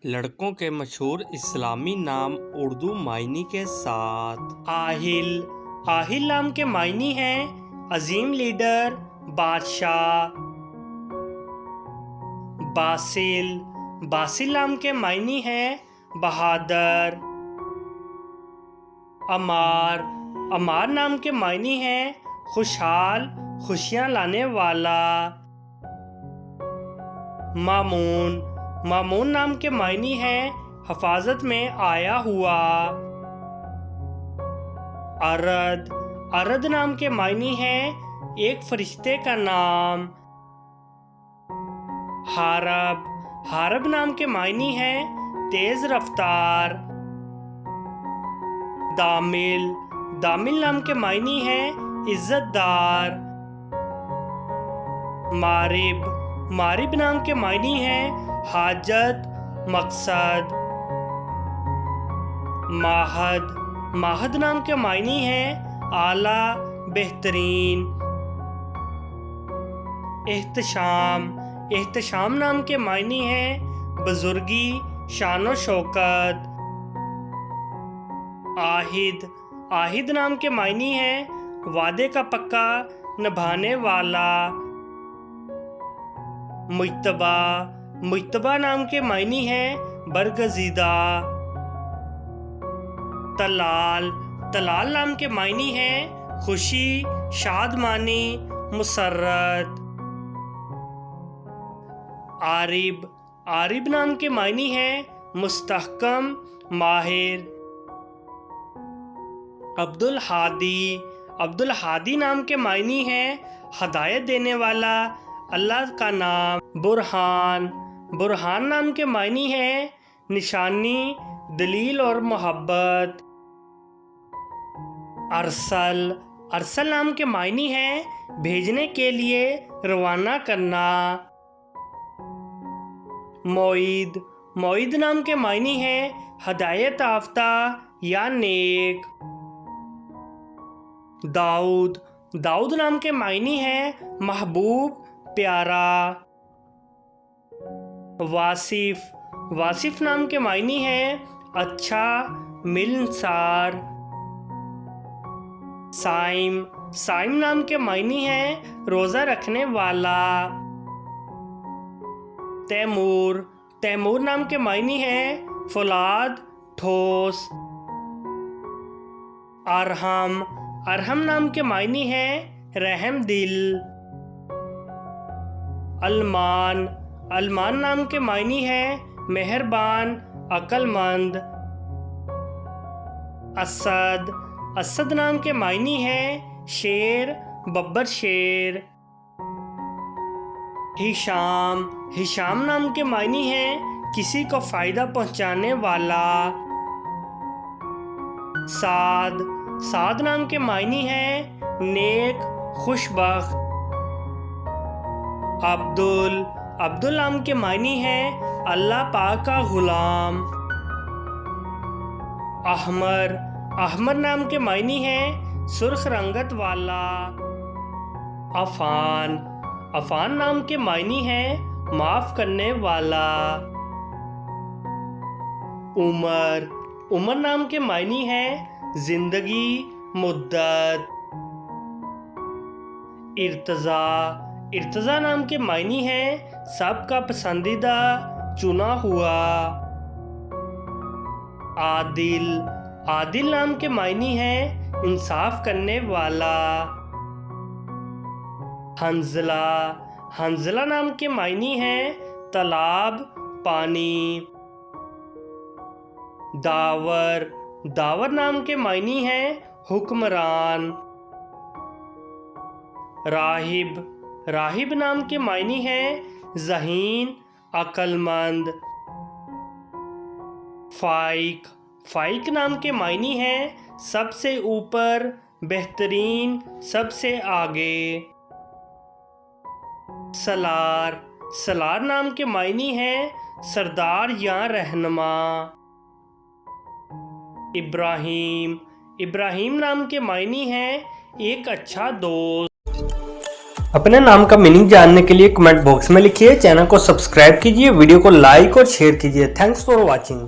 लड़कों के मशहूर इस्लामी नाम उर्दू मायनी के साथ। आहिल। आहिल नाम के मायनी हैं अजीम लीडर, बादशाह। बासिल। बासिल नाम के मायनी हैं बहादुर। अमार। अमार नाम के मायनी हैं खुशहाल, खुशियां लाने वाला। मामून। मामून नाम के मायनी हैं हिफाजत में आया हुआ। अरद। अरद नाम के मायनी हैं एक फरिश्ते का नाम। हारब। हारब नाम के मायनी हैं तेज रफ्तार। दामिल। दामिल नाम के मायनी हैं इज्जतदार। मारिब। मारिब नाम के मायनी हैं हाजत, मकसद। माहद। माहद नाम के मायनी हैं आला, बेहतरीन। एहतशाम। एहतशाम नाम के मायनी हैं बुजुर्गी, शानो शौकत। आहिद। आहिद नाम के मायनी हैं वादे का पक्का निभाने वाला। मुज्तबा। मुज्तबा नाम के मायनी हैं बरगजीदा। तलाल। तलाल नाम के मायनी हैं खुशी, शादमानी, मुसर्रत। आरिब। आरिब नाम के मायनी हैं मुस्तहकम, माहिर। अब्दुल हादी। अब्दुल हादी नाम के मायनी हैं हदायत देने वाला, अल्लाह का नाम। बुरहान। बुरहान नाम के मायनी हैं निशानी, दलील और मोहब्बत। अरसल। अरसल नाम के मायनी हैं भेजने के लिए रवाना करना। मोईद। मोईद नाम के मायनी हैं हदायत याफ्ता या नेक। दाऊद। दाऊद नाम के मायनी हैं महबूब, प्यारा। वासिफ। वासिफ नाम के मायनी हैं अच्छा, मिलनसार। साइम। साइम नाम के मायनी हैं रोज़ा रखने वाला। तैमूर। तैमूर नाम के मायनी हैं फौलाद, ठोस। अरहम। अरहम नाम के मायनी हैं रहम दिल। अलमान। अलमान नाम के मायनी हैं मेहरबान, अक्लमंद। असद। असद नाम के मायनी हैं शेर, बब्बर शेर। हिशाम। हिशाम नाम के मायनी हैं किसी को फायदा पहुंचाने वाला। साद। साद नाम के मायनी हैं नेक, खुशबख्त। अब्दुल। अब्दुल नाम के मायनी हैं अल्लाह पाक का गुलाम। अहमर। अहमर नाम के मायनी हैं सुर्ख रंगत वाला। अफान। अफान नाम के मायनी हैं माफ करने वाला। उमर। उमर नाम के मायनी हैं जिंदगी, मुद्दत। इर्तज़ा। इर्तज़ा नाम के मायनी हैं सबका पसंदीदा, चुना हुआ। आदिल। आदिल नाम के मायनी हैं इंसाफ करने वाला। हंजला। हंजला नाम के मायनी हैं तालाब, पानी। दावर। दावर नाम के मायनी हैं हुक्मरान। राहिब। राहिब नाम के मायनी हैं ज़हीन, अक्लमंद। फाइक। फाइक नाम के मायनी हैं सबसे ऊपर, बेहतरीन, सबसे आगे। सलार। सलार नाम के मायनी हैं सरदार या रहनुमा। इब्राहीम। इब्राहीम नाम के मायनी हैं एक अच्छा दोस्त। अपने नाम का मीनिंग जानने के लिए कमेंट बॉक्स में लिखिए। चैनल को सब्सक्राइब कीजिए, वीडियो को लाइक और शेयर कीजिए। Thanks for watching.